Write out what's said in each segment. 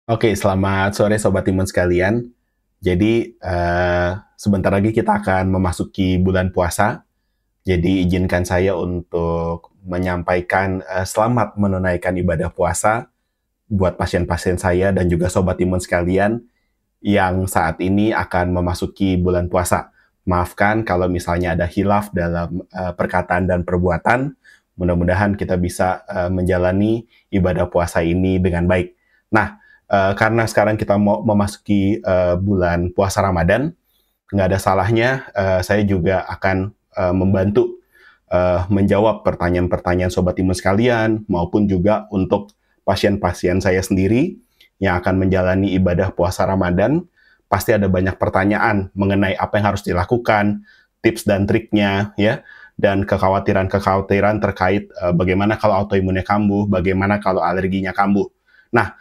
Oke, selamat sore Sobat Timun sekalian. Jadi, sebentar lagi kita akan memasuki bulan puasa. Jadi, izinkan saya untuk menyampaikan selamat menunaikan ibadah puasa buat pasien-pasien saya dan juga Sobat Timun sekalian yang saat ini akan memasuki bulan puasa. Maafkan kalau misalnya ada hilaf dalam perkataan dan perbuatan. Mudah-mudahan kita bisa menjalani ibadah puasa ini dengan baik. Nah, karena sekarang kita mau memasuki bulan puasa Ramadan, nggak ada salahnya saya juga akan membantu menjawab pertanyaan-pertanyaan Sobat Timun sekalian, maupun juga untuk pasien-pasien saya sendiri yang akan menjalani ibadah puasa Ramadan. Pasti ada banyak pertanyaan mengenai apa yang harus dilakukan, tips dan triknya, ya, dan kekhawatiran-kekhawatiran terkait bagaimana kalau autoimunnya kambuh, bagaimana kalau alerginya kambuh. Nah,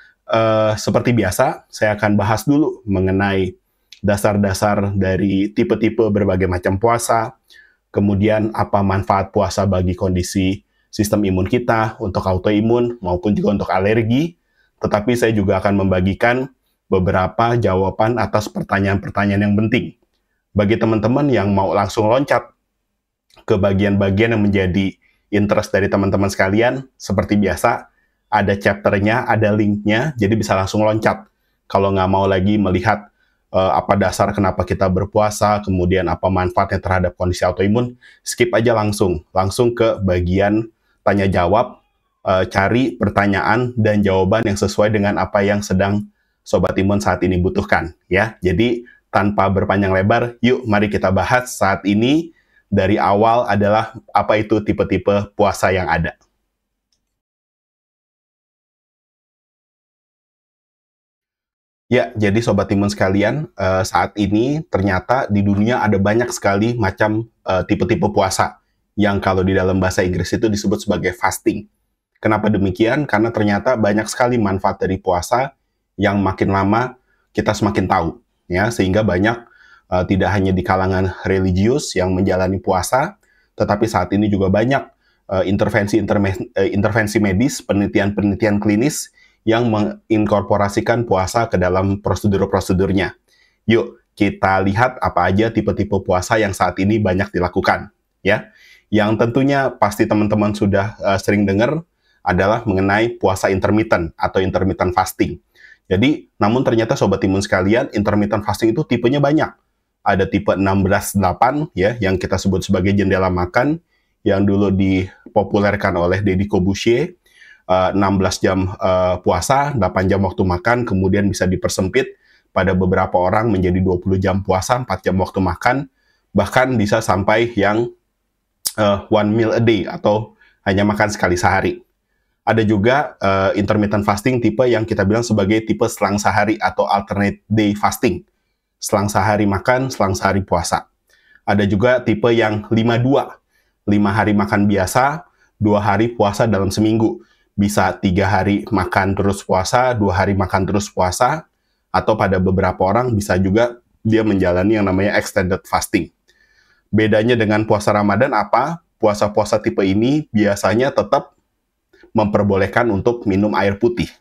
seperti biasa, saya akan bahas dulu mengenai dasar-dasar dari tipe-tipe berbagai macam puasa, kemudian apa manfaat puasa bagi kondisi sistem imun kita untuk autoimun maupun juga untuk alergi. Tetapi saya juga akan membagikan beberapa jawaban atas pertanyaan-pertanyaan yang penting. Bagi teman-teman yang mau langsung loncat ke bagian-bagian yang menjadi interest dari teman-teman sekalian, seperti biasa, ada chapternya, ada linknya, jadi bisa langsung loncat. Kalau nggak mau lagi melihat apa dasar kenapa kita berpuasa, kemudian apa manfaatnya terhadap kondisi autoimun, skip aja langsung ke bagian tanya jawab, cari pertanyaan dan jawaban yang sesuai dengan apa yang sedang Sobat Imun saat ini butuhkan, ya. Jadi tanpa berpanjang lebar, yuk mari kita bahas saat ini dari awal adalah apa itu tipe-tipe puasa yang ada. Ya, jadi Sobat Timun sekalian, saat ini ternyata di dunia ada banyak sekali macam tipe-tipe puasa yang kalau di dalam bahasa Inggris itu disebut sebagai fasting. Kenapa demikian? Karena ternyata banyak sekali manfaat dari puasa yang makin lama kita semakin tahu, ya, sehingga banyak tidak hanya di kalangan religius yang menjalani puasa, tetapi saat ini juga banyak intervensi medis, penelitian-penelitian klinis yang menginkorporasikan puasa ke dalam prosedur-prosedurnya. Yuk, kita lihat apa aja tipe-tipe puasa yang saat ini banyak dilakukan, ya. Yang tentunya pasti teman-teman sudah sering dengar adalah mengenai puasa intermittent atau intermittent fasting. Jadi, namun ternyata Sobat Timun sekalian, intermittent fasting itu tipenya banyak. Ada tipe 16-8 ya, yang kita sebut sebagai jendela makan, yang dulu dipopulerkan oleh Deddy Corbuzier. 16 jam puasa, 8 jam waktu makan, kemudian bisa dipersempit pada beberapa orang menjadi 20 jam puasa, 4 jam waktu makan, bahkan bisa sampai yang one meal a day atau hanya makan sekali sehari. Ada juga intermittent fasting tipe yang kita bilang sebagai tipe selang sehari atau alternate day fasting. Selang sehari makan, selang sehari puasa. Ada juga tipe yang 5-2. 5 hari makan biasa, 2 hari puasa dalam seminggu. Bisa 3 hari makan terus puasa, 2 hari makan terus puasa, atau pada beberapa orang bisa juga dia menjalani yang namanya extended fasting. Bedanya dengan puasa Ramadan apa? Puasa-puasa tipe ini biasanya tetap memperbolehkan untuk minum air putih.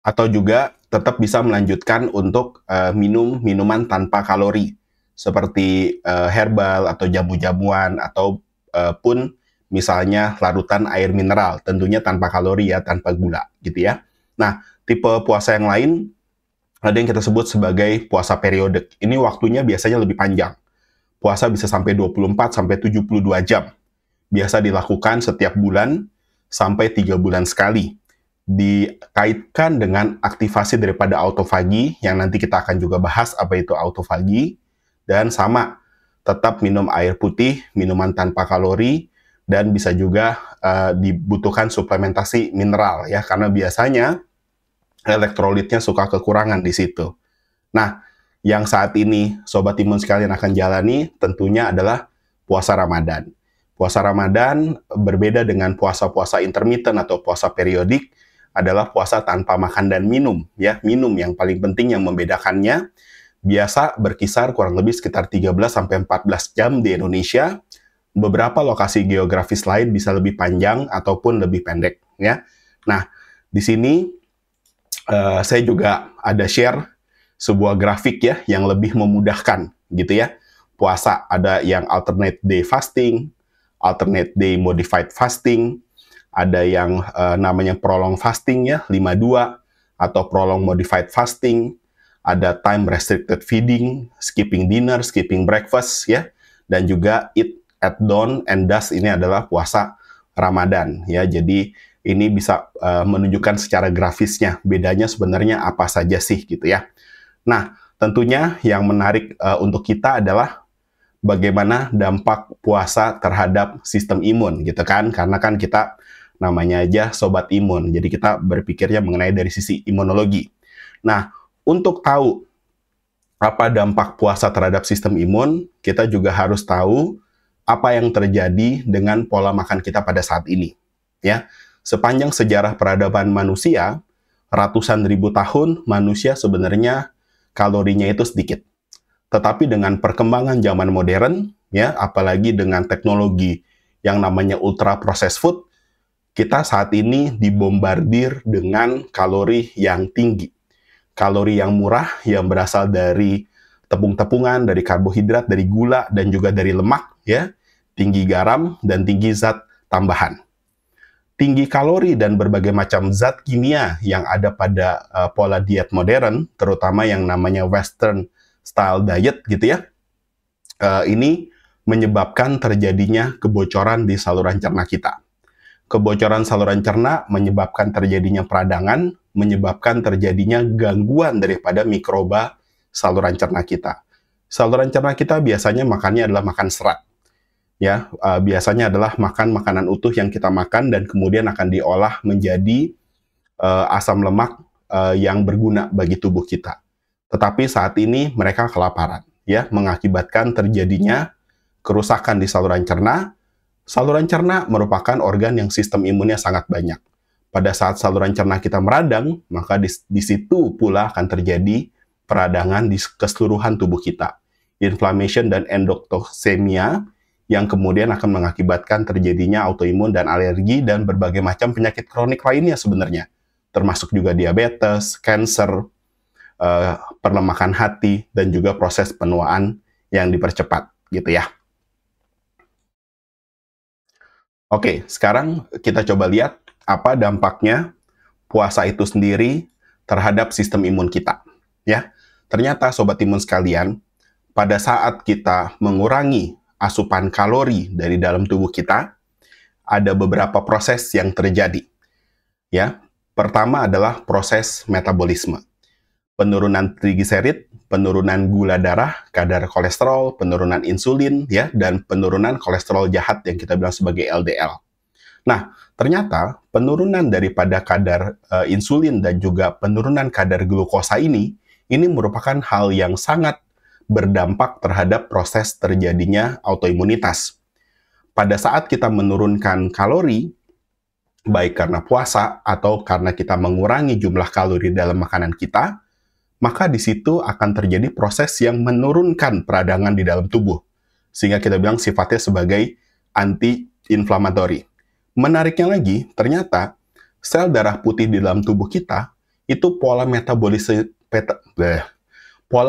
Atau juga tetap bisa melanjutkan untuk minum minuman tanpa kalori, seperti herbal atau jamu-jamuan, atau pun misalnya larutan air mineral, tentunya tanpa kalori ya, tanpa gula gitu ya. Nah, tipe puasa yang lain ada yang kita sebut sebagai puasa periodik. Ini waktunya biasanya lebih panjang. Puasa bisa sampai 24 sampai 72 jam. Biasa dilakukan setiap bulan sampai 3 bulan sekali. Dikaitkan dengan aktivasi daripada autofagi, yang nanti kita akan juga bahas apa itu autofagi, dan sama, tetap minum air putih, minuman tanpa kalori, dan bisa juga dibutuhkan suplementasi mineral ya, karena biasanya elektrolitnya suka kekurangan di situ. Nah, yang saat ini Sobat Imun sekalian akan jalani tentunya adalah puasa Ramadan. Puasa Ramadan berbeda dengan puasa-puasa intermittent atau puasa periodik, adalah puasa tanpa makan dan minum ya. Minum yang paling penting yang membedakannya biasa berkisar kurang lebih sekitar 13 sampai 14 jam di Indonesia. Beberapa lokasi geografis lain bisa lebih panjang ataupun lebih pendek ya. Nah, di sini Saya juga ada share sebuah grafik ya yang lebih memudahkan gitu ya. Puasa ada yang alternate day fasting, alternate day modified fasting, ada yang namanya prolong fasting ya, 52 atau prolong modified fasting, ada time restricted feeding, skipping dinner, skipping breakfast ya, dan juga eat at dawn and dusk, ini adalah puasa Ramadan ya. Jadi ini bisa menunjukkan secara grafisnya bedanya sebenarnya apa saja sih gitu ya. Nah, tentunya yang menarik untuk kita adalah bagaimana dampak puasa terhadap sistem imun gitu kan, karena kan kita namanya aja sobat imun, jadi kita berpikirnya mengenai dari sisi imunologi. Nah, untuk tahu apa dampak puasa terhadap sistem imun, kita juga harus tahu apa yang terjadi dengan pola makan kita pada saat ini ya. Sepanjang sejarah peradaban manusia, ratusan ribu tahun manusia sebenarnya kalorinya itu sedikit. Tetapi dengan perkembangan zaman modern, ya, apalagi dengan teknologi yang namanya ultra processed food, kita saat ini dibombardir dengan kalori yang tinggi. Kalori yang murah yang berasal dari tepung-tepungan, dari karbohidrat, dari gula, dan juga dari lemak, ya, tinggi garam, dan tinggi zat tambahan. Tinggi kalori dan berbagai macam zat kimia yang ada pada pola diet modern, terutama yang namanya Western style diet gitu ya, ini menyebabkan terjadinya kebocoran di saluran cerna kita. Kebocoran saluran cerna menyebabkan terjadinya peradangan, menyebabkan terjadinya gangguan daripada mikroba saluran cerna kita. Saluran cerna kita biasanya makannya adalah makan serat. Ya, biasanya adalah makan makanan utuh yang kita makan dan kemudian akan diolah menjadi asam lemak yang berguna bagi tubuh kita. Tetapi saat ini mereka kelaparan, ya, mengakibatkan terjadinya kerusakan di saluran cerna. Saluran cerna merupakan organ yang sistem imunnya sangat banyak. Pada saat saluran cerna kita meradang, maka di situ pula akan terjadi peradangan di keseluruhan tubuh kita. Inflammation dan endotoksemia yang kemudian akan mengakibatkan terjadinya autoimun dan alergi dan berbagai macam penyakit kronik lainnya sebenarnya. Termasuk juga diabetes, kanker, perlemakan hati, dan juga proses penuaan yang dipercepat gitu ya. Oke, sekarang kita coba lihat apa dampaknya puasa itu sendiri terhadap sistem imun kita. Ya, ternyata sobat imun sekalian, pada saat kita mengurangi asupan kalori dari dalam tubuh kita, ada beberapa proses yang terjadi. Ya, pertama adalah proses metabolisme. Penurunan trigliserid, penurunan gula darah, kadar kolesterol, penurunan insulin, ya, dan penurunan kolesterol jahat yang kita bilang sebagai LDL. Nah, ternyata penurunan daripada kadar insulin dan juga penurunan kadar glukosa ini merupakan hal yang sangat berdampak terhadap proses terjadinya autoimunitas. Pada saat kita menurunkan kalori, baik karena puasa atau karena kita mengurangi jumlah kalori dalam makanan kita, maka di situ akan terjadi proses yang menurunkan peradangan di dalam tubuh. Sehingga kita bilang sifatnya sebagai anti-inflamatori. Menariknya lagi, ternyata sel darah putih di dalam tubuh kita itu pola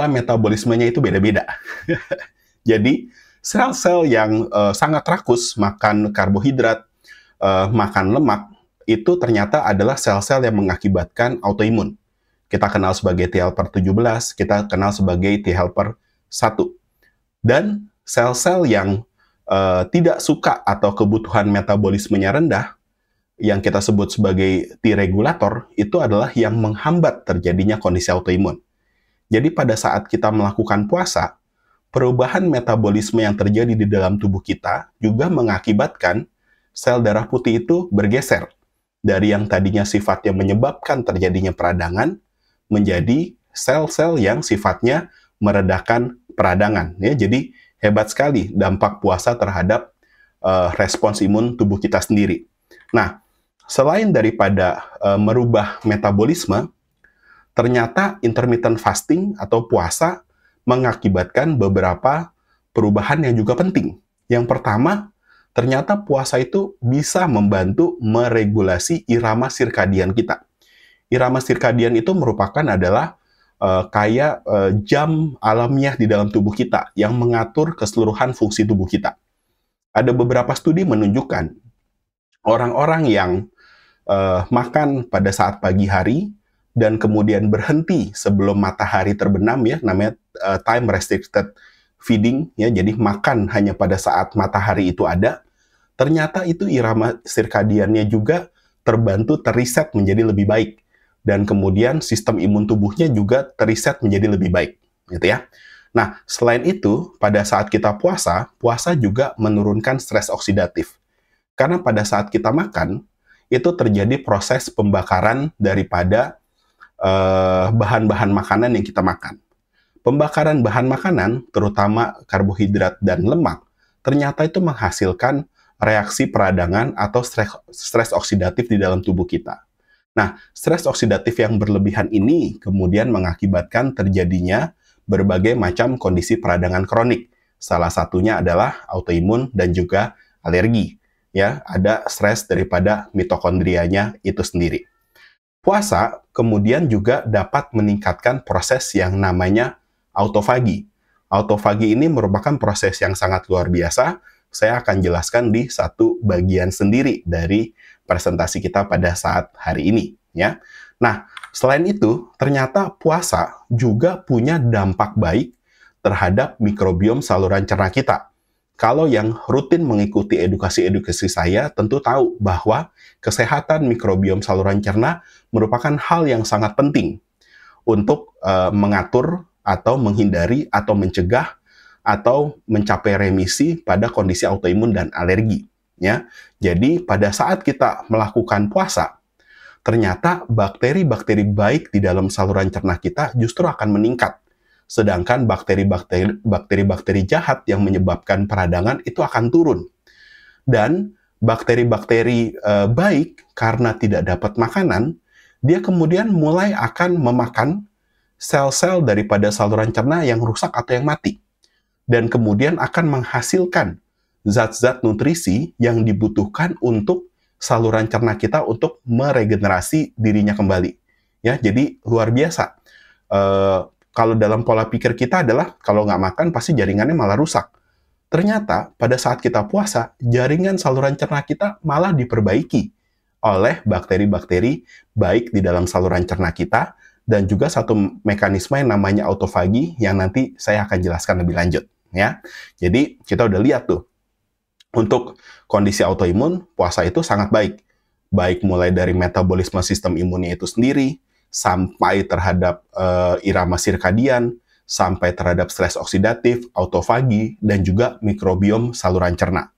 metabolismenya itu beda-beda. Jadi, sel-sel yang sangat rakus makan karbohidrat, makan lemak, itu ternyata adalah sel-sel yang mengakibatkan autoimun. Kita kenal sebagai T helper 17, kita kenal sebagai T helper 1. Dan sel-sel yang tidak suka atau kebutuhan metabolismenya rendah, yang kita sebut sebagai T-regulator, itu adalah yang menghambat terjadinya kondisi autoimun. Jadi pada saat kita melakukan puasa, perubahan metabolisme yang terjadi di dalam tubuh kita juga mengakibatkan sel darah putih itu bergeser dari yang tadinya sifatnya menyebabkan terjadinya peradangan menjadi sel-sel yang sifatnya meredakan peradangan. Ya, jadi hebat sekali dampak puasa terhadap respons imun tubuh kita sendiri. Nah, selain daripada merubah metabolisme, ternyata intermittent fasting atau puasa mengakibatkan beberapa perubahan yang juga penting. Yang pertama, ternyata puasa itu bisa membantu meregulasi irama sirkadian kita. irama sirkadian itu merupakan adalah kayak jam alamiah di dalam tubuh kita yang mengatur keseluruhan fungsi tubuh kita. Ada beberapa studi menunjukkan orang-orang yang makan pada saat pagi hari dan kemudian berhenti sebelum matahari terbenam, ya, namanya time restricted feeding, ya, jadi makan hanya pada saat matahari itu ada, ternyata itu irama sirkadiannya juga terbantu teriset menjadi lebih baik, dan kemudian sistem imun tubuhnya juga teriset menjadi lebih baik, gitu ya. Nah, selain itu, pada saat kita puasa, puasa juga menurunkan stres oksidatif. Karena pada saat kita makan, itu terjadi proses pembakaran daripada bahan-bahan makanan yang kita makan. Pembakaran bahan makanan, terutama karbohidrat dan lemak, ternyata itu menghasilkan reaksi peradangan atau stres oksidatif di dalam tubuh kita. Nah, stres oksidatif yang berlebihan ini kemudian mengakibatkan terjadinya berbagai macam kondisi peradangan kronik. Salah satunya adalah autoimun dan juga alergi. Ya, ada stres daripada mitokondrianya itu sendiri. Puasa kemudian juga dapat meningkatkan proses yang namanya autofagi. Autofagi ini merupakan proses yang sangat luar biasa. Saya akan jelaskan di satu bagian sendiri dari presentasi kita pada saat hari ini, ya. Nah, selain itu, ternyata puasa juga punya dampak baik terhadap mikrobiom saluran cerna kita. Kalau yang rutin mengikuti edukasi-edukasi saya tentu tahu bahwa kesehatan mikrobiom saluran cerna merupakan hal yang sangat penting untuk mengatur atau menghindari atau mencegah atau mencapai remisi pada kondisi autoimun dan alergi, ya. Jadi pada saat kita melakukan puasa, ternyata bakteri-bakteri baik di dalam saluran cerna kita justru akan meningkat. Sedangkan bakteri-bakteri jahat yang menyebabkan peradangan itu akan turun. Dan bakteri-bakteri baik karena tidak dapat makanan, dia kemudian mulai akan memakan sel-sel daripada saluran cerna yang rusak atau yang mati. Dan kemudian akan menghasilkan zat-zat nutrisi yang dibutuhkan untuk saluran cerna kita untuk meregenerasi dirinya kembali. Ya, jadi luar biasa. Kalau dalam pola pikir kita adalah kalau nggak makan pasti jaringannya malah rusak. Ternyata pada saat kita puasa, jaringan saluran cerna kita malah diperbaiki oleh bakteri-bakteri baik di dalam saluran cerna kita, dan juga satu mekanisme yang namanya autofagi yang nanti saya akan jelaskan lebih lanjut, ya. Jadi kita udah lihat tuh, untuk kondisi autoimun, puasa itu sangat baik. Baik mulai dari metabolisme sistem imunnya itu sendiri, sampai terhadap irama sirkadian, sampai terhadap stres oksidatif, autofagi, dan juga mikrobiom saluran cerna.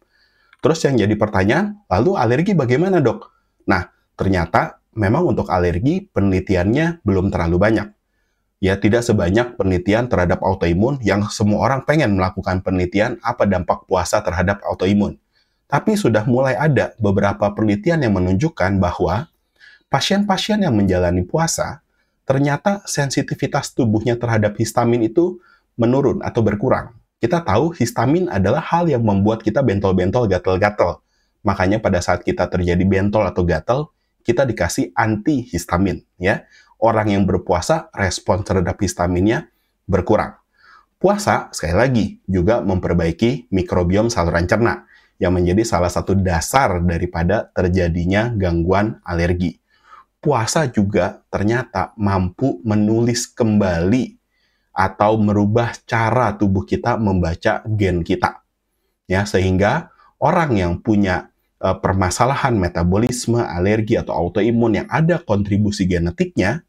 Terus yang jadi pertanyaan, lalu alergi bagaimana, dok? Nah, ternyata memang untuk alergi penelitiannya belum terlalu banyak. Ya, tidak sebanyak penelitian terhadap autoimun yang semua orang pengen melakukan penelitian apa dampak puasa terhadap autoimun. Tapi sudah mulai ada beberapa penelitian yang menunjukkan bahwa pasien-pasien yang menjalani puasa, ternyata sensitivitas tubuhnya terhadap histamin itu menurun atau berkurang. Kita tahu histamin adalah hal yang membuat kita bentol-bentol, gatel-gatel. Makanya pada saat kita terjadi bentol atau gatel, kita dikasih antihistamin, ya. Orang yang berpuasa, respon terhadap histaminnya berkurang. Puasa, sekali lagi, juga memperbaiki mikrobiom saluran cerna, yang menjadi salah satu dasar daripada terjadinya gangguan alergi. Puasa juga ternyata mampu menulis kembali atau merubah cara tubuh kita membaca gen kita. Ya, sehingga orang yang punya permasalahan metabolisme, alergi, atau autoimun yang ada kontribusi genetiknya,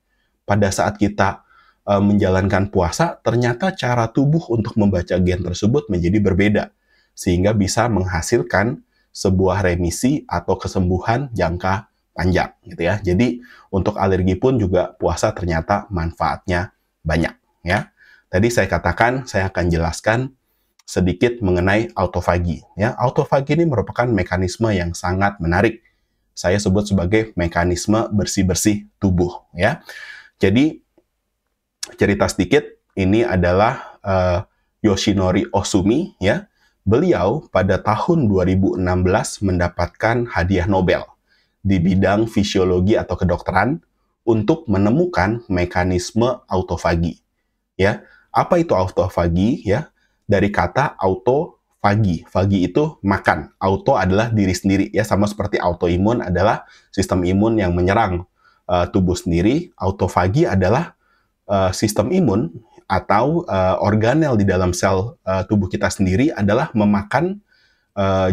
pada saat kita menjalankan puasa, ternyata cara tubuh untuk membaca gen tersebut menjadi berbeda, sehingga bisa menghasilkan sebuah remisi atau kesembuhan jangka panjang, gitu ya. Jadi untuk alergi pun juga puasa ternyata manfaatnya banyak, ya. Tadi saya katakan saya akan jelaskan sedikit mengenai autofagi, ya. Autofagi ini merupakan mekanisme yang sangat menarik. Saya sebut sebagai mekanisme bersih-bersih tubuh, ya. Jadi cerita sedikit, ini adalah Yoshinori Ohsumi, ya. Beliau pada tahun 2016 mendapatkan hadiah Nobel di bidang fisiologi atau kedokteran untuk menemukan mekanisme autofagi. Ya, apa itu autofagi? Ya, dari kata autofagi. Fagi itu makan. Auto adalah diri sendiri. Ya, sama seperti autoimun adalah sistem imun yang menyerang tubuh sendiri. Autofagi adalah sistem imun atau organel di dalam sel tubuh kita sendiri adalah memakan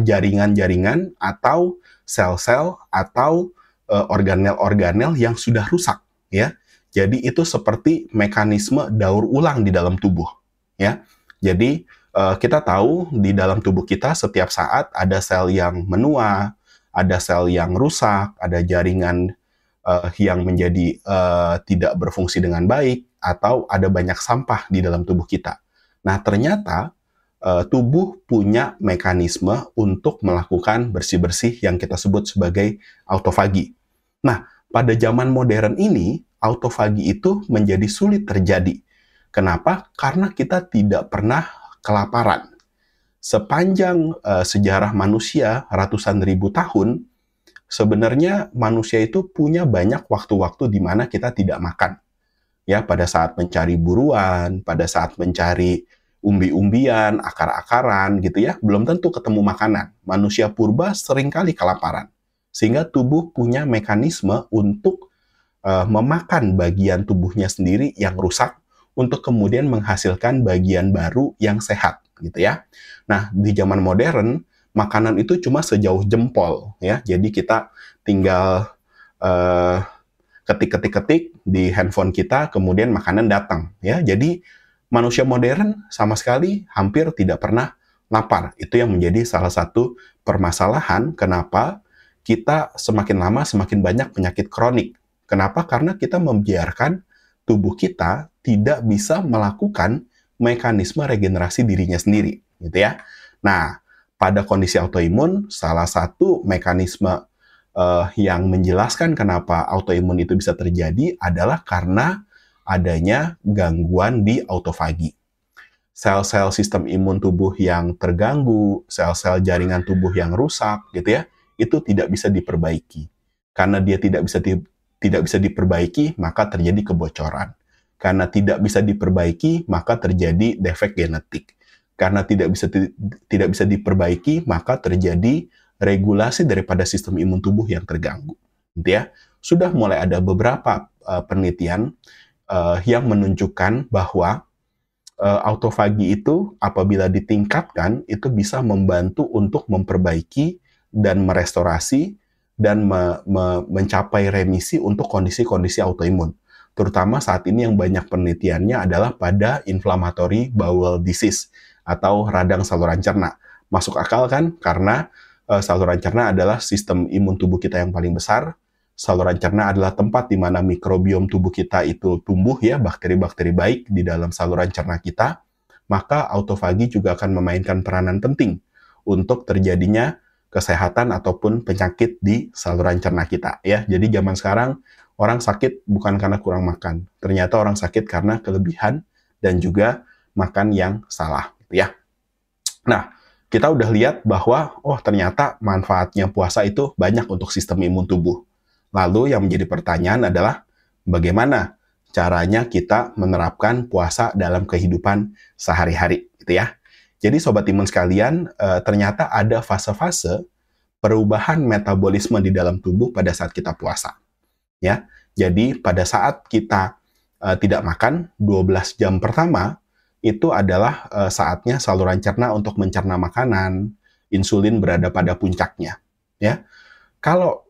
jaringan-jaringan atau sel-sel atau organel-organel yang sudah rusak, ya. Jadi itu seperti mekanisme daur ulang di dalam tubuh, ya. Jadi kita tahu di dalam tubuh kita setiap saat ada sel yang menua, ada sel yang rusak, ada jaringan yang menjadi tidak berfungsi dengan baik, atau ada banyak sampah di dalam tubuh kita. Nah, ternyata tubuh punya mekanisme untuk melakukan bersih-bersih yang kita sebut sebagai autofagi. Nah, pada zaman modern ini, autofagi itu menjadi sulit terjadi. Kenapa? Karena kita tidak pernah kelaparan. Sepanjang sejarah manusia ratusan ribu tahun, sebenarnya manusia itu punya banyak waktu-waktu di mana kita tidak makan. Ya, pada saat mencari buruan, pada saat mencari umbi-umbian, akar-akaran gitu ya, belum tentu ketemu makanan. Manusia purba seringkali kelaparan. Sehingga tubuh punya mekanisme untuk memakan bagian tubuhnya sendiri yang rusak untuk kemudian menghasilkan bagian baru yang sehat gitu ya. Nah, di zaman modern makanan itu cuma sejauh jempol ya. Jadi kita tinggal ketik-ketik-ketik di handphone kita, kemudian makanan datang ya. Jadi manusia modern sama sekali hampir tidak pernah lapar. Itu yang menjadi salah satu permasalahan kenapa kita semakin lama semakin banyak penyakit kronik. Kenapa? Karena kita membiarkan tubuh kita tidak bisa melakukan mekanisme regenerasi dirinya sendiri, gitu ya. Nah, pada kondisi autoimun, salah satu mekanisme yang menjelaskan kenapa autoimun itu bisa terjadi adalah karena adanya gangguan di autofagi. Sel-sel sistem imun tubuh yang terganggu, sel-sel jaringan tubuh yang rusak, gitu ya, itu tidak bisa diperbaiki. Karena dia tidak bisa diperbaiki, maka terjadi kebocoran. Karena tidak bisa diperbaiki, maka terjadi defek genetik. Karena tidak bisa diperbaiki, maka terjadi regulasi daripada sistem imun tubuh yang terganggu. Gitu ya. Sudah mulai ada beberapa penelitian yang menunjukkan bahwa autofagi itu apabila ditingkatkan itu bisa membantu untuk memperbaiki dan merestorasi dan mencapai remisi untuk kondisi-kondisi autoimun. Terutama saat ini yang banyak penelitiannya adalah pada inflammatory bowel disease atau radang saluran cerna. Masuk akal kan? Karena saluran cerna adalah sistem imun tubuh kita yang paling besar. Saluran cerna adalah tempat di mana mikrobiom tubuh kita itu tumbuh ya, bakteri-bakteri baik di dalam saluran cerna kita. Maka autofagi juga akan memainkan peranan penting untuk terjadinya kesehatan ataupun penyakit di saluran cerna kita ya. Jadi zaman sekarang orang sakit bukan karena kurang makan. Ternyata orang sakit karena kelebihan dan juga makan yang salah gitu ya. Nah, kita udah lihat bahwa ternyata manfaatnya puasa itu banyak untuk sistem imun tubuh. Lalu yang menjadi pertanyaan adalah bagaimana caranya kita menerapkan puasa dalam kehidupan sehari-hari gitu ya. Jadi sobat imun sekalian, ternyata ada fase-fase perubahan metabolisme di dalam tubuh pada saat kita puasa. Ya. Jadi pada saat kita tidak makan 12 jam pertama itu adalah saatnya saluran cerna untuk mencerna makanan, insulin berada pada puncaknya, ya. Kalau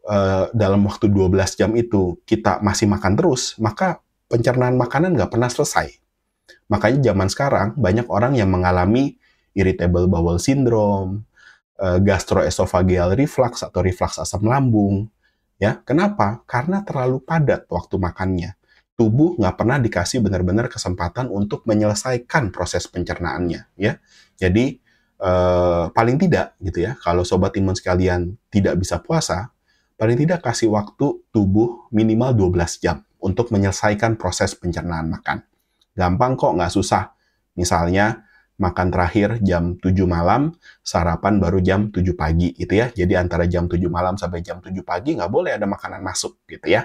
dalam waktu 12 jam itu kita masih makan terus, maka pencernaan makanan nggak pernah selesai. Makanya zaman sekarang banyak orang yang mengalami irritable bowel syndrome, gastroesophageal reflux atau reflux asam lambung. Ya, kenapa? Karena terlalu padat waktu makannya. Tubuh nggak pernah dikasih benar-benar kesempatan untuk menyelesaikan proses pencernaannya. Ya, jadi paling tidak gitu ya, kalau sobat imun sekalian tidak bisa puasa, paling tidak kasih waktu tubuh minimal 12 jam untuk menyelesaikan proses pencernaan makan. Gampang kok, nggak susah. Misalnya, makan terakhir jam 7 malam, sarapan baru jam 7 pagi gitu ya. Jadi antara jam 7 malam sampai jam 7 pagi nggak boleh ada makanan masuk gitu ya.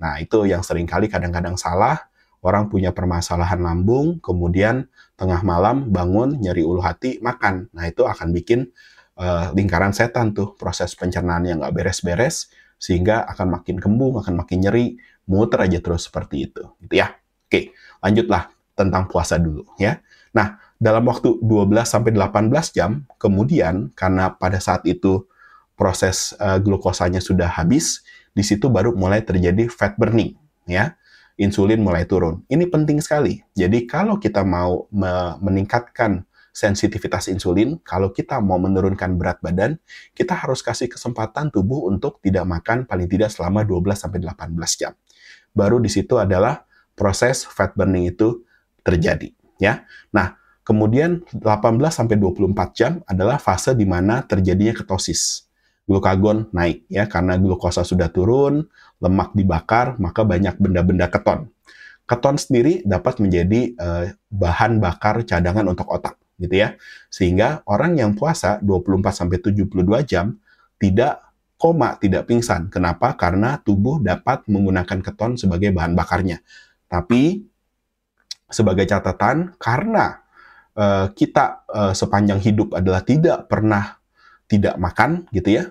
Nah, itu yang seringkali kadang-kadang salah. Orang punya permasalahan lambung, kemudian tengah malam bangun, nyeri ulu hati, makan. Nah, itu akan bikin lingkaran setan tuh, proses pencernaan yang nggak beres-beres, sehingga akan makin kembung, akan makin nyeri, muter aja terus seperti itu. Gitu ya. Oke, lanjutlah tentang puasa dulu ya. Nah, dalam waktu 12-18 jam, kemudian karena pada saat itu proses glukosanya sudah habis, di situ baru mulai terjadi fat burning ya. Insulin mulai turun. Ini penting sekali. Jadi kalau kita mau meningkatkan sensitivitas insulin, kalau kita mau menurunkan berat badan, kita harus kasih kesempatan tubuh untuk tidak makan paling tidak selama 12-18 jam. Baru di situ adalah proses fat burning itu terjadi ya. Nah, kemudian 18-24 jam adalah fase di mana terjadinya ketosis. Glukagon naik ya, karena glukosa sudah turun, lemak dibakar, maka banyak benda-benda keton. Keton sendiri dapat menjadi bahan bakar cadangan untuk otak, gitu ya. Sehingga orang yang puasa 24-72 jam tidak koma, tidak pingsan. Kenapa? Karena tubuh dapat menggunakan keton sebagai bahan bakarnya. Tapi sebagai catatan, karena kita sepanjang hidup adalah tidak pernah tidak makan, gitu ya,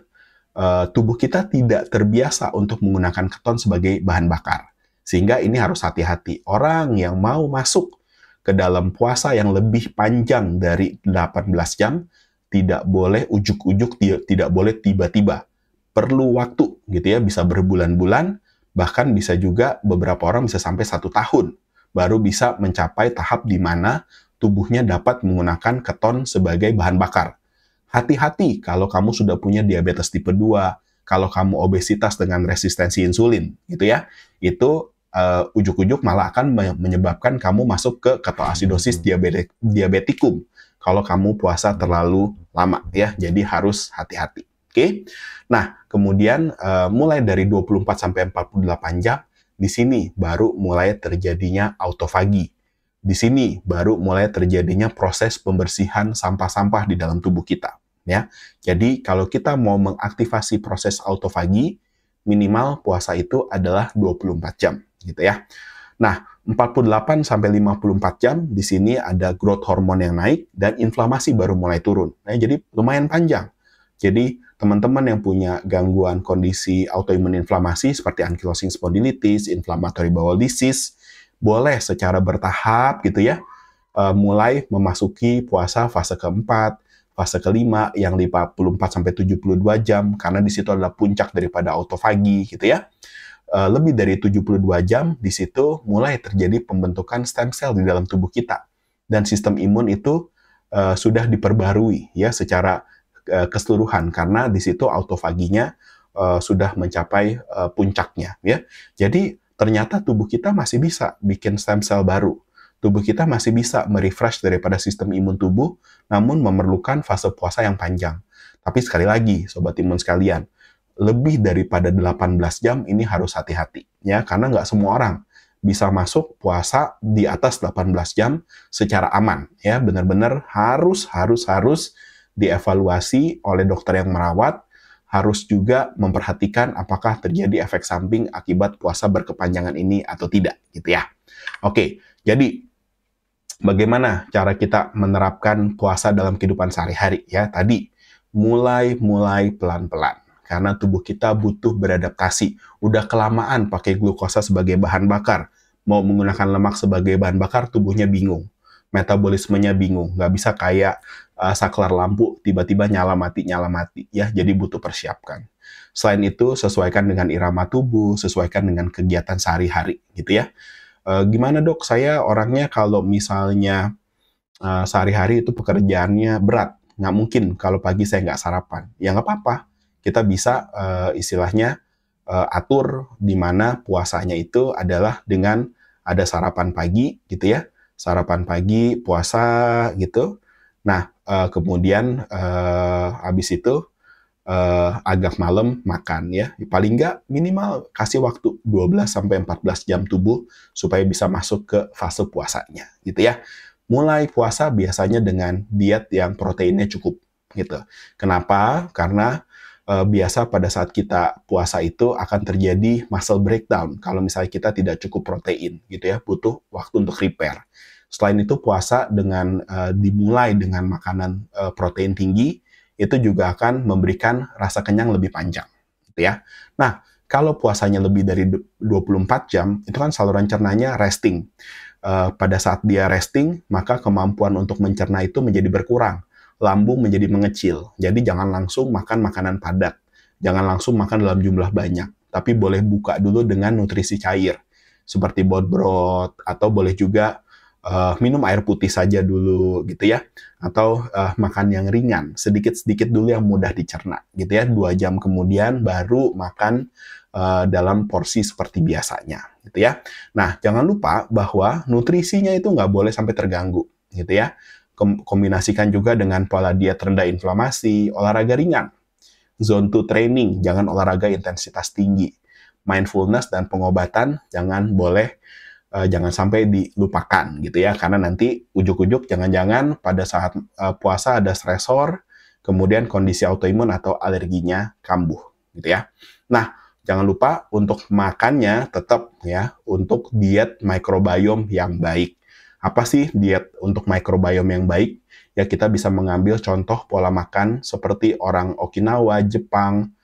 tubuh kita tidak terbiasa untuk menggunakan keton sebagai bahan bakar. Sehingga ini harus hati-hati. Orang yang mau masuk ke dalam puasa yang lebih panjang dari 18 jam, tidak boleh ujuk-ujuk, tidak boleh tiba-tiba. Perlu waktu, gitu ya, bisa berbulan-bulan, bahkan bisa juga beberapa orang bisa sampai 1 tahun, baru bisa mencapai tahap di mana tubuhnya dapat menggunakan keton sebagai bahan bakar. Hati-hati kalau kamu sudah punya diabetes tipe 2, kalau kamu obesitas dengan resistensi insulin, gitu ya. Itu ujuk-ujuk malah akan menyebabkan kamu masuk ke ketoasidosis diabetikum kalau kamu puasa terlalu lama ya. Jadi harus hati-hati. Oke. Nah, kemudian mulai dari 24-48 jam di sini baru mulai terjadinya autofagi. Di sini baru mulai terjadinya proses pembersihan sampah-sampah di dalam tubuh kita. Ya, jadi kalau kita mau mengaktifasi proses autofagi, minimal puasa itu adalah 24 jam, gitu ya. Nah, 48-54 jam di sini ada growth hormone yang naik dan inflamasi baru mulai turun. Nah, jadi lumayan panjang. Jadi teman-teman yang punya gangguan kondisi autoimun inflamasi seperti ankylosing spondylitis, inflammatory bowel disease, boleh secara bertahap gitu ya, mulai memasuki puasa fase keempat, fase kelima yang 54-72 jam, karena di situ adalah puncak daripada autofagi gitu ya. Lebih dari 72 jam, di situ mulai terjadi pembentukan stem cell di dalam tubuh kita. Dan sistem imun itu sudah diperbarui ya secara keseluruhan, karena di situ autofaginya sudah mencapai puncaknya ya. Jadi ternyata tubuh kita masih bisa bikin stem cell baru. Tubuh kita masih bisa merefresh daripada sistem imun tubuh, namun memerlukan fase puasa yang panjang. Tapi sekali lagi, Sobat Imun sekalian, lebih daripada 18 jam ini harus hati-hati, ya, karena nggak semua orang bisa masuk puasa di atas 18 jam secara aman, ya, benar-benar harus dievaluasi oleh dokter yang merawat, harus juga memperhatikan apakah terjadi efek samping akibat puasa berkepanjangan ini atau tidak, gitu ya. Oke, jadi bagaimana cara kita menerapkan puasa dalam kehidupan sehari-hari ya? Tadi mulai pelan-pelan karena tubuh kita butuh beradaptasi. Udah kelamaan pakai glukosa sebagai bahan bakar, mau menggunakan lemak sebagai bahan bakar, tubuhnya bingung, metabolismenya bingung, nggak bisa kayak saklar lampu tiba-tiba nyala mati ya. Jadi butuh persiapkan. Selain itu sesuaikan dengan irama tubuh, sesuaikan dengan kegiatan sehari-hari gitu ya. Gimana dok, saya orangnya kalau misalnya sehari-hari itu pekerjaannya berat, nggak mungkin kalau pagi saya nggak sarapan. Ya nggak apa-apa, kita bisa istilahnya atur di mana puasanya itu adalah dengan ada sarapan pagi gitu ya, sarapan pagi puasa gitu. Nah kemudian habis itu agak malam makan ya. Paling nggak minimal kasih waktu 12-14 jam tubuh supaya bisa masuk ke fase puasanya gitu ya. Mulai puasa biasanya dengan diet yang proteinnya cukup gitu. Kenapa? Karena biasa pada saat kita puasa itu akan terjadi muscle breakdown kalau misalnya kita tidak cukup protein gitu ya, butuh waktu untuk repair. Selain itu puasa dengan dimulai dengan makanan protein tinggi itu juga akan memberikan rasa kenyang lebih panjang gitu ya. Nah, kalau puasanya lebih dari 24 jam, itu kan saluran cernanya resting. Pada saat dia resting, maka kemampuan untuk mencerna itu menjadi berkurang. Lambung menjadi mengecil. Jadi jangan langsung makan makanan padat. Jangan langsung makan dalam jumlah banyak. Tapi boleh buka dulu dengan nutrisi cair. Seperti brot-brot, atau boleh juga minum air putih saja dulu gitu ya. Atau makan yang ringan. Sedikit-sedikit dulu yang mudah dicerna gitu ya. 2 jam kemudian baru makan dalam porsi seperti biasanya gitu ya. Nah, jangan lupa bahwa nutrisinya itu nggak boleh sampai terganggu gitu ya. Kombinasikan juga dengan pola diet rendah inflamasi, olahraga ringan, zone 2 training, jangan olahraga intensitas tinggi, mindfulness dan pengobatan jangan sampai dilupakan gitu ya, karena nanti ujuk-ujuk jangan-jangan pada saat puasa ada stresor, kemudian kondisi autoimun atau alerginya kambuh gitu ya. Nah, jangan lupa untuk makannya tetap ya untuk diet microbiome yang baik. Apa sih diet untuk microbiome yang baik? Ya kita bisa mengambil contoh pola makan seperti orang Okinawa, Jepang,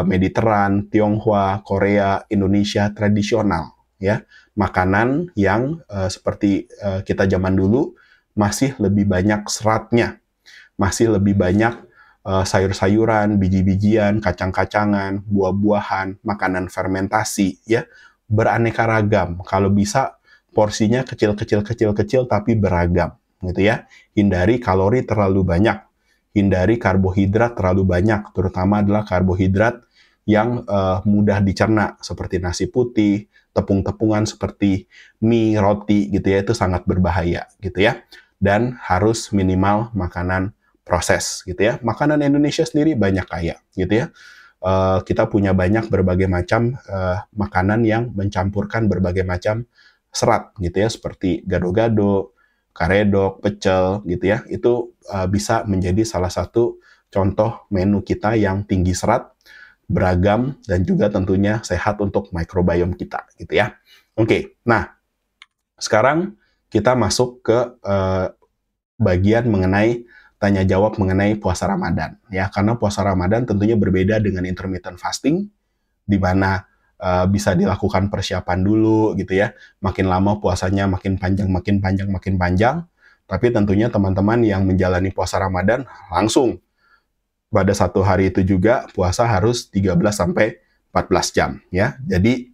Mediteran, Tionghoa, Korea, Indonesia tradisional ya. Makanan yang seperti kita zaman dulu masih lebih banyak seratnya, masih lebih banyak sayur-sayuran, biji-bijian, kacang-kacangan, buah-buahan, makanan fermentasi ya, beraneka ragam. Kalau bisa porsinya kecil-kecil tapi beragam gitu ya. Hindari kalori terlalu banyak, hindari karbohidrat terlalu banyak, terutama adalah karbohidrat yang mudah dicerna seperti nasi putih, tepung-tepungan seperti mie, roti gitu ya, itu sangat berbahaya gitu ya. Dan harus minimal makanan proses gitu ya. Makanan Indonesia sendiri banyak kaya gitu ya. Kita punya banyak berbagai macam makanan yang mencampurkan berbagai macam serat gitu ya, seperti gado-gado, karedok, pecel gitu ya. Itu bisa menjadi salah satu contoh menu kita yang tinggi serat, beragam, dan juga tentunya sehat untuk microbiome kita gitu ya. Oke, nah sekarang kita masuk ke bagian mengenai tanya jawab mengenai puasa Ramadan ya, karena puasa Ramadan tentunya berbeda dengan intermittent fasting di mana bisa dilakukan persiapan dulu gitu ya. Makin lama puasanya makin panjang. Tapi tentunya teman-teman yang menjalani puasa Ramadan langsung pada satu hari itu juga puasa harus 13 sampai 14 jam ya. Jadi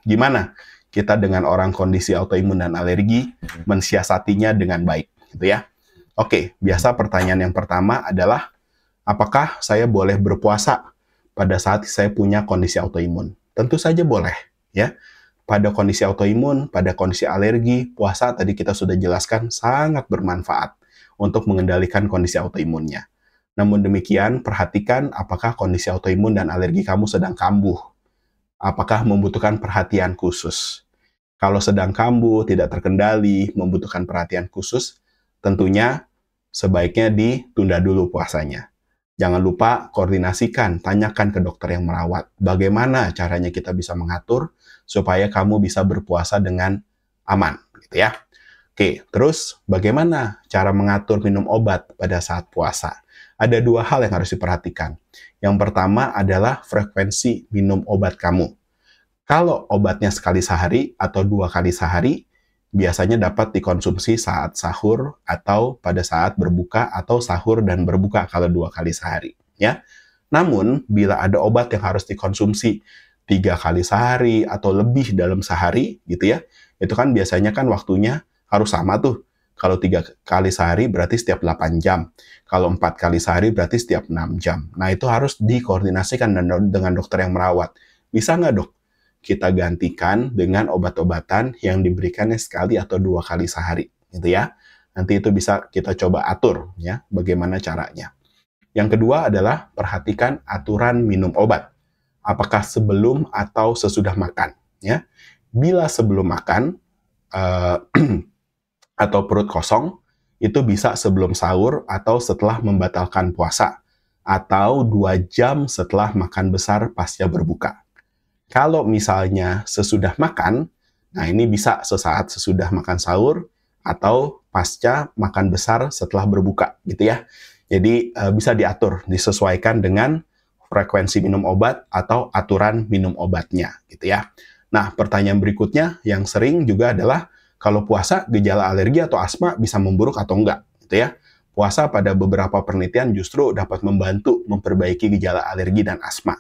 gimana kita dengan orang kondisi autoimun dan alergi mensiasatinya dengan baik gitu ya. Oke, biasa pertanyaan yang pertama adalah apakah saya boleh berpuasa pada saat saya punya kondisi autoimun? Tentu saja boleh, ya. Pada kondisi autoimun, pada kondisi alergi, puasa tadi kita sudah jelaskan sangat bermanfaat untuk mengendalikan kondisi autoimunnya. Namun demikian, perhatikan apakah kondisi autoimun dan alergi kamu sedang kambuh. Apakah membutuhkan perhatian khusus? Kalau sedang kambuh, tidak terkendali, membutuhkan perhatian khusus, tentunya sebaiknya ditunda dulu puasanya. Jangan lupa koordinasikan, tanyakan ke dokter yang merawat. Bagaimana caranya kita bisa mengatur supaya kamu bisa berpuasa dengan aman, gitu ya. Oke, terus bagaimana cara mengatur minum obat pada saat puasa? Ada 2 hal yang harus diperhatikan. Yang pertama adalah frekuensi minum obat kamu. Kalau obatnya sekali sehari atau 2 kali sehari, biasanya dapat dikonsumsi saat sahur atau pada saat berbuka atau sahur dan berbuka kalau 2 kali sehari ya. Namun bila ada obat yang harus dikonsumsi 3 kali sehari atau lebih dalam sehari gitu ya, itu kan biasanya kan waktunya harus sama tuh. Kalau 3 kali sehari berarti setiap 8 jam. Kalau 4 kali sehari berarti setiap 6 jam. Nah itu harus dikoordinasikan dengan dokter yang merawat. Bisa nggak dok? Kita gantikan dengan obat-obatan yang diberikannya sekali atau 2 kali sehari, gitu ya. Nanti itu bisa kita coba atur, ya, bagaimana caranya. Yang kedua adalah perhatikan aturan minum obat. Apakah sebelum atau sesudah makan, ya. Bila sebelum makan atau perut kosong, itu bisa sebelum sahur atau setelah membatalkan puasa. atau 2 jam setelah makan besar pasca berbuka. Kalau misalnya sesudah makan, nah ini bisa sesaat sesudah makan sahur atau pasca makan besar setelah berbuka gitu ya. Jadi bisa diatur, disesuaikan dengan frekuensi minum obat atau aturan minum obatnya gitu ya. Nah, pertanyaan berikutnya yang sering juga adalah kalau puasa gejala alergi atau asma bisa memburuk atau enggak gitu ya. Puasa pada beberapa penelitian justru dapat membantu memperbaiki gejala alergi dan asma.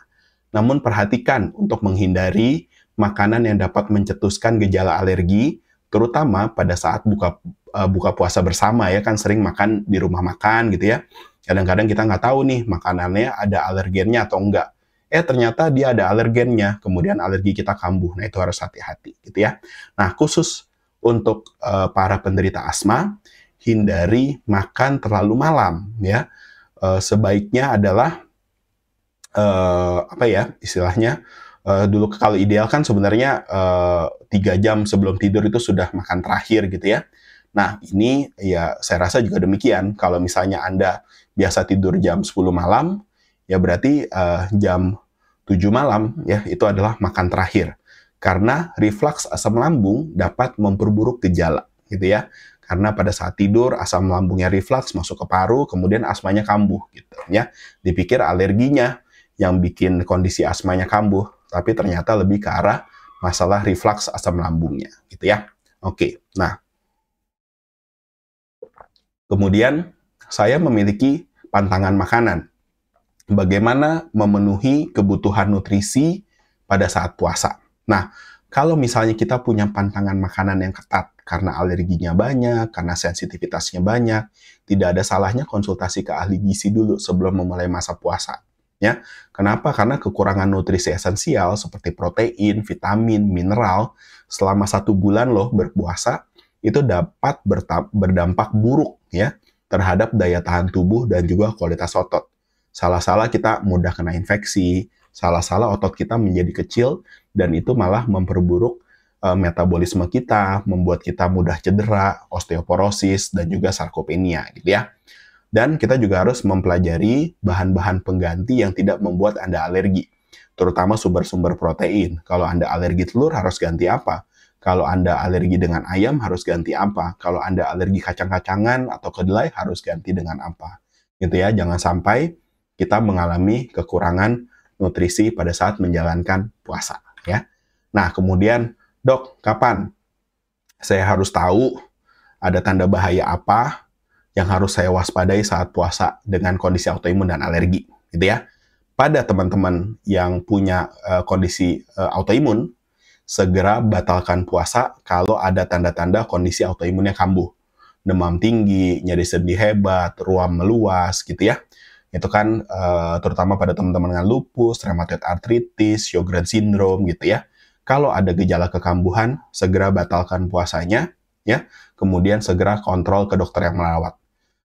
Namun perhatikan untuk menghindari makanan yang dapat mencetuskan gejala alergi, terutama pada saat buka puasa bersama ya, kan sering makan di rumah makan gitu ya. Kadang-kadang kita nggak tahu nih makanannya ada alergennya atau enggak. Ternyata dia ada alergennya, kemudian alergi kita kambuh. Nah, itu harus hati-hati gitu ya. Nah, khusus untuk para penderita asma, hindari makan terlalu malam ya. Sebaiknya adalah apa ya istilahnya, dulu kalau ideal kan sebenarnya 3 jam sebelum tidur itu sudah makan terakhir gitu ya. Nah, ini ya saya rasa juga demikian. Kalau misalnya Anda biasa tidur jam 10 malam, ya berarti jam 7 malam ya itu adalah makan terakhir. Karena reflux asam lambung dapat memperburuk gejala gitu ya. Karena pada saat tidur asam lambungnya reflux masuk ke paru, kemudian asmanya kambuh gitu ya. Dipikir alerginya yang bikin kondisi asmanya kambuh, tapi ternyata lebih ke arah masalah reflux asam lambungnya gitu ya. Oke. Nah, kemudian saya memiliki pantangan makanan. Bagaimana memenuhi kebutuhan nutrisi pada saat puasa. Nah, kalau misalnya kita punya pantangan makanan yang ketat karena alerginya banyak, karena sensitivitasnya banyak, tidak ada salahnya konsultasi ke ahli gizi dulu sebelum memulai masa puasa. Ya, kenapa? Karena kekurangan nutrisi esensial seperti protein, vitamin, mineral selama 1 bulan loh berpuasa itu dapat berdampak buruk ya terhadap daya tahan tubuh dan juga kualitas otot. Salah-salah kita mudah kena infeksi, salah-salah otot kita menjadi kecil, dan itu malah memperburuk metabolisme kita, membuat kita mudah cedera, osteoporosis, dan juga sarkopenia, gitu ya. Dan kita juga harus mempelajari bahan-bahan pengganti yang tidak membuat Anda alergi, terutama sumber-sumber protein. Kalau Anda alergi telur, harus ganti apa? Kalau Anda alergi dengan ayam, harus ganti apa? Kalau Anda alergi kacang-kacangan atau kedelai, harus ganti dengan apa? Gitu ya, jangan sampai kita mengalami kekurangan nutrisi pada saat menjalankan puasa ya. Nah, kemudian, Dok, kapan saya harus tahu ada tanda bahaya apa yang harus saya waspadai saat puasa dengan kondisi autoimun dan alergi gitu ya. Pada teman-teman yang punya kondisi autoimun, segera batalkan puasa kalau ada tanda-tanda kondisi autoimunnya kambuh. Demam tinggi, nyeri sendi hebat, ruam meluas gitu ya. Itu kan terutama pada teman-teman dengan lupus, rheumatoid arthritis, Sjogren syndrome gitu ya. Kalau ada gejala kekambuhan, segera batalkan puasanya ya. Kemudian segera kontrol ke dokter yang merawat.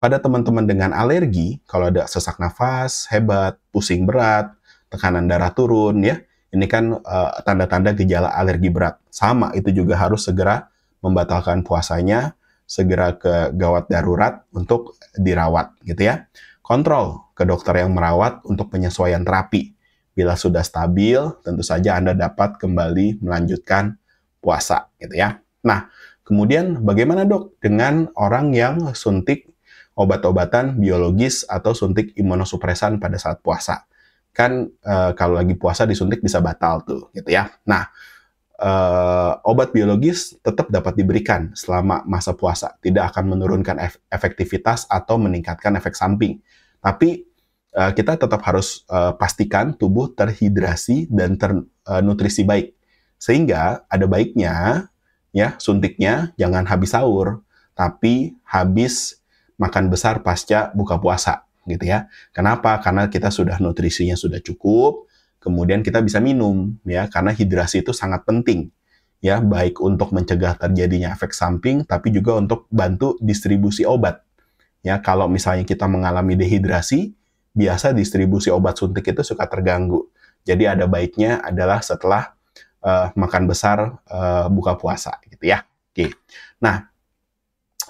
Pada teman-teman dengan alergi, kalau ada sesak nafas hebat, pusing berat, tekanan darah turun ya. Ini kan tanda-tanda gejala alergi berat. Sama, itu juga harus segera membatalkan puasanya, segera ke gawat darurat untuk dirawat gitu ya. Kontrol ke dokter yang merawat untuk penyesuaian terapi. Bila sudah stabil, tentu saja Anda dapat kembali melanjutkan puasa, gitu ya. Nah, kemudian bagaimana dok dengan orang yang suntik obat-obatan biologis atau suntik imunosupresan pada saat puasa? Kan kalau lagi puasa disuntik bisa batal tuh, gitu ya. Nah, obat biologis tetap dapat diberikan selama masa puasa, tidak akan menurunkan efektivitas atau meningkatkan efek samping. Tapi kita tetap harus pastikan tubuh terhidrasi dan ternutrisi baik. Sehingga ada baiknya ya suntiknya jangan habis sahur, tapi habis makan besar pasca buka puasa gitu ya. Kenapa? Karena kita sudah nutrisinya sudah cukup. Kemudian kita bisa minum ya karena hidrasi itu sangat penting ya baik untuk mencegah terjadinya efek samping tapi juga untuk bantu distribusi obat. Ya kalau misalnya kita mengalami dehidrasi, biasa distribusi obat suntik itu suka terganggu. Jadi ada baiknya adalah setelah makan besar buka puasa gitu ya. Oke. Nah,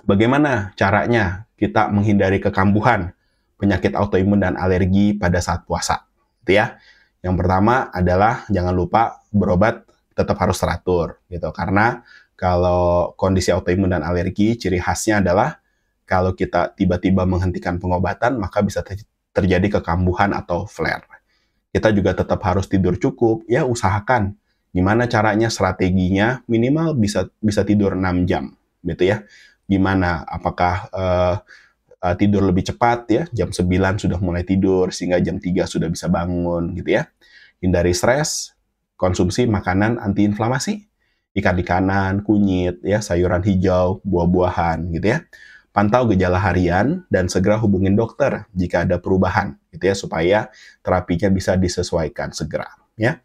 bagaimana caranya kita menghindari kekambuhan penyakit autoimun dan alergi pada saat puasa. Gitu ya. Yang pertama adalah jangan lupa berobat tetap harus teratur gitu. Karena kalau kondisi autoimun dan alergi, ciri khasnya adalah kalau kita tiba-tiba menghentikan pengobatan, maka bisa terjadi kekambuhan atau flare. Kita juga tetap harus tidur cukup, ya usahakan. Gimana caranya, strateginya minimal bisa tidur 6 jam, gitu ya. Gimana, apakah tidur lebih cepat ya, jam 9 sudah mulai tidur, sehingga jam 3 sudah bisa bangun, gitu ya. Hindari stres, konsumsi makanan antiinflamasi, ikan-ikanan, kunyit, ya, sayuran hijau, buah-buahan, gitu ya. Pantau gejala harian dan segera hubungin dokter jika ada perubahan, gitu ya, supaya terapinya bisa disesuaikan segera, ya.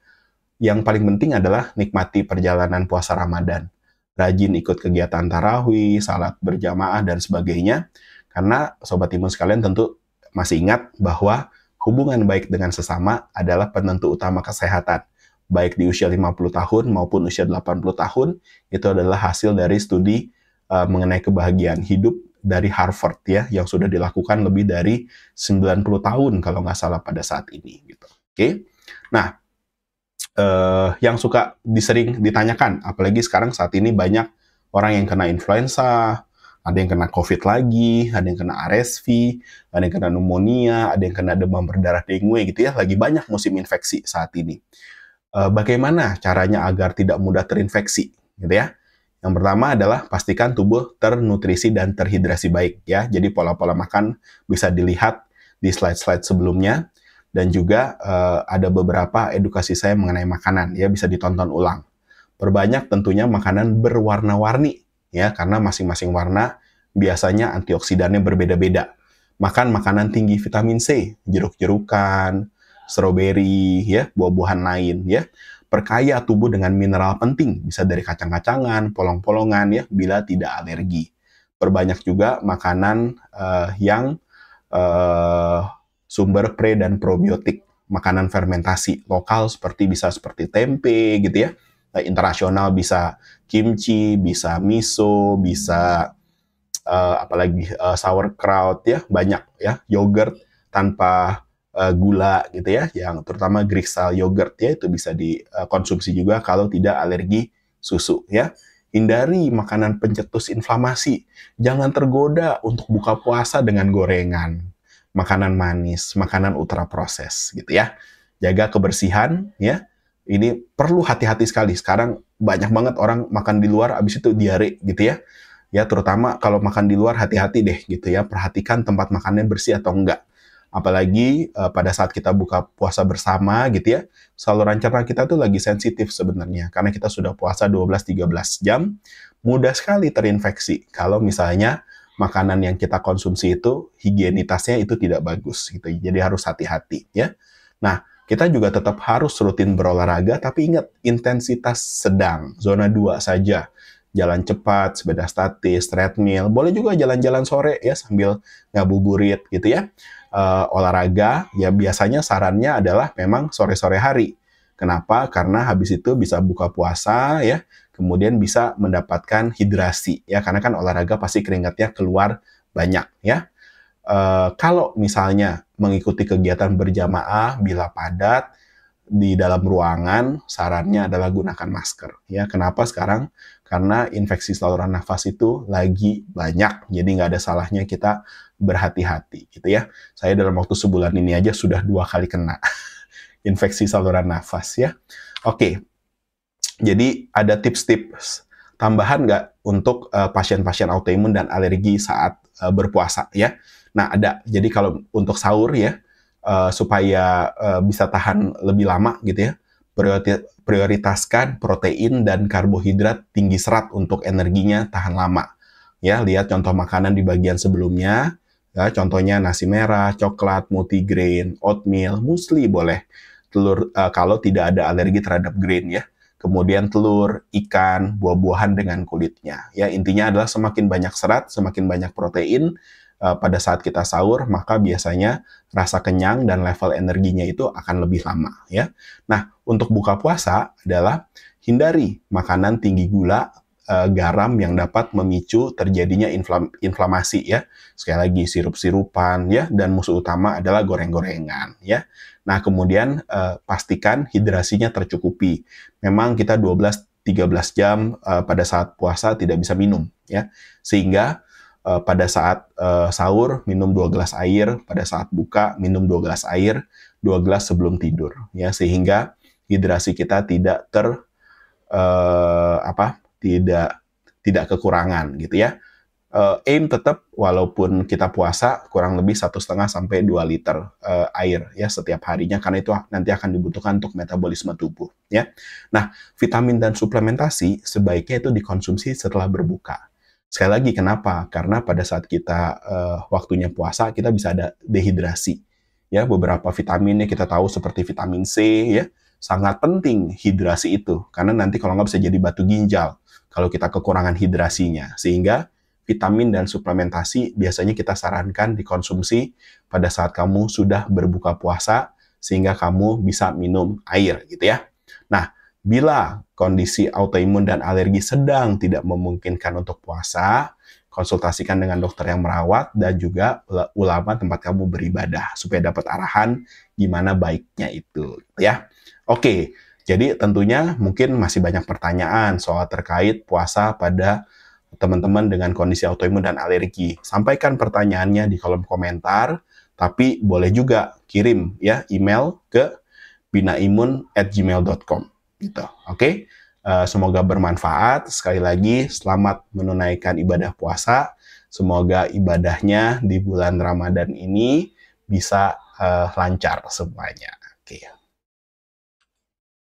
Yang paling penting adalah nikmati perjalanan puasa Ramadan. Rajin ikut kegiatan tarawih, salat berjamaah, dan sebagainya. Karena Sobat Imun sekalian tentu masih ingat bahwa hubungan baik dengan sesama adalah penentu utama kesehatan. Baik di usia 50 tahun maupun usia 80 tahun, itu adalah hasil dari studi mengenai kebahagiaan hidup dari Harvard ya, yang sudah dilakukan lebih dari 90 tahun kalau nggak salah pada saat ini. Gitu. Oke, nah yang suka sering ditanyakan, apalagi sekarang saat ini banyak orang yang kena influenza, ada yang kena COVID lagi, ada yang kena RSV, ada yang kena pneumonia, ada yang kena demam berdarah dengue gitu ya, lagi banyak musim infeksi saat ini. Bagaimana caranya agar tidak mudah terinfeksi gitu ya? Yang pertama adalah pastikan tubuh ternutrisi dan terhidrasi baik ya. Jadi pola-pola makan bisa dilihat di slide-slide sebelumnya, dan juga ada beberapa edukasi saya mengenai makanan ya, bisa ditonton ulang. Perbanyak tentunya makanan berwarna-warni ya, karena masing-masing warna biasanya antioksidannya berbeda-beda. Makan makanan tinggi vitamin C, jeruk-jerukan, stroberi ya, buah-buahan lain ya. Perkaya tubuh dengan mineral penting, bisa dari kacang-kacangan, polong-polongan ya, bila tidak alergi. Perbanyak juga makanan yang sumber pre dan probiotik, makanan fermentasi lokal bisa seperti tempe gitu ya. Internasional bisa kimchi, bisa miso, bisa apalagi sauerkraut ya, banyak ya, yogurt tanpa gula gitu ya, yang terutama Greek style yogurt ya, itu bisa dikonsumsi juga kalau tidak alergi susu ya. Hindari makanan pencetus inflamasi. Jangan tergoda untuk buka puasa dengan gorengan, makanan manis, makanan ultra proses gitu ya. Jaga kebersihan ya. Ini perlu hati-hati sekali. Sekarang banyak banget orang makan di luar abis itu diare gitu ya. Ya, terutama kalau makan di luar hati-hati deh gitu ya. Perhatikan tempat makannya bersih atau enggak. Apalagi pada saat kita buka puasa bersama gitu ya, saluran cerna kita tuh lagi sensitif sebenarnya, karena kita sudah puasa 12-13 jam, mudah sekali terinfeksi kalau misalnya makanan yang kita konsumsi itu higienitasnya itu tidak bagus gitu. Jadi harus hati-hati ya. Nah, kita juga tetap harus rutin berolahraga, tapi ingat intensitas sedang, zona 2 saja. Jalan cepat, sepeda statis, treadmill, boleh juga jalan-jalan sore ya sambil ngabuburit gitu ya. Olahraga ya biasanya sarannya adalah memang sore-sore hari. Kenapa? Karena habis itu bisa buka puasa ya, kemudian bisa mendapatkan hidrasi ya, karena kan olahraga pasti keringatnya keluar banyak ya. Kalau misalnya mengikuti kegiatan berjamaah bila padat di dalam ruangan, sarannya adalah gunakan masker ya. Kenapa sekarang? Karena infeksi saluran nafas itu lagi banyak, jadi nggak ada salahnya kita berhati-hati gitu ya. Saya dalam waktu sebulan ini aja sudah 2 kali kena infeksi saluran nafas ya. Oke, jadi ada tips-tips tambahan nggak untuk pasien-pasien autoimun dan alergi saat berpuasa ya. Nah ada, jadi kalau untuk sahur ya, supaya bisa tahan lebih lama gitu ya, prioritaskan protein dan karbohidrat tinggi serat untuk energinya tahan lama. Ya, lihat contoh makanan di bagian sebelumnya. Ya, contohnya nasi merah, coklat, multigrain, oatmeal, muesli boleh. Telur kalau tidak ada alergi terhadap grain ya. Kemudian telur, ikan, buah-buahan dengan kulitnya. Ya, intinya adalah semakin banyak serat, semakin banyak protein pada saat kita sahur, maka biasanya rasa kenyang dan level energinya itu akan lebih lama ya. Nah, untuk buka puasa adalah hindari makanan tinggi gula garam yang dapat memicu terjadinya inflamasi ya. Sekali lagi sirup-sirupan ya, dan musuh utama adalah goreng-gorengan ya. Nah, kemudian pastikan hidrasinya tercukupi. Memang kita 12-13 jam pada saat puasa tidak bisa minum ya. Sehingga pada saat sahur minum 2 gelas air, pada saat buka minum 2 gelas air, 2 gelas sebelum tidur ya, sehingga hidrasi kita tidak tidak kekurangan gitu ya. Aim tetap walaupun kita puasa kurang lebih 1,5 sampai 2 liter air ya setiap harinya, karena itu nanti akan dibutuhkan untuk metabolisme tubuh ya. Nah, vitamin dan suplementasi sebaiknya itu dikonsumsi setelah berbuka. Sekali lagi kenapa? Karena pada saat kita waktunya puasa kita bisa ada dehidrasi. Ya, beberapa vitaminnya kita tahu seperti vitamin C ya, sangat penting hidrasi itu, karena nanti kalau nggak bisa jadi batu ginjal kalau kita kekurangan hidrasinya. Sehingga vitamin dan suplementasi biasanya kita sarankan dikonsumsi pada saat kamu sudah berbuka puasa, sehingga kamu bisa minum air gitu ya. Nah, bila kondisi autoimun dan alergi sedang tidak memungkinkan untuk puasa, konsultasikan dengan dokter yang merawat dan juga ulama tempat kamu beribadah supaya dapat arahan gimana baiknya itu ya. Oke, jadi tentunya mungkin masih banyak pertanyaan soal terkait puasa pada teman-teman dengan kondisi autoimun dan alergi. Sampaikan pertanyaannya di kolom komentar, tapi boleh juga kirim ya email ke binaimun@gmail.com gitu. Oke? Semoga bermanfaat. Sekali lagi selamat menunaikan ibadah puasa. Semoga ibadahnya di bulan Ramadan ini bisa lancar semuanya. Oke.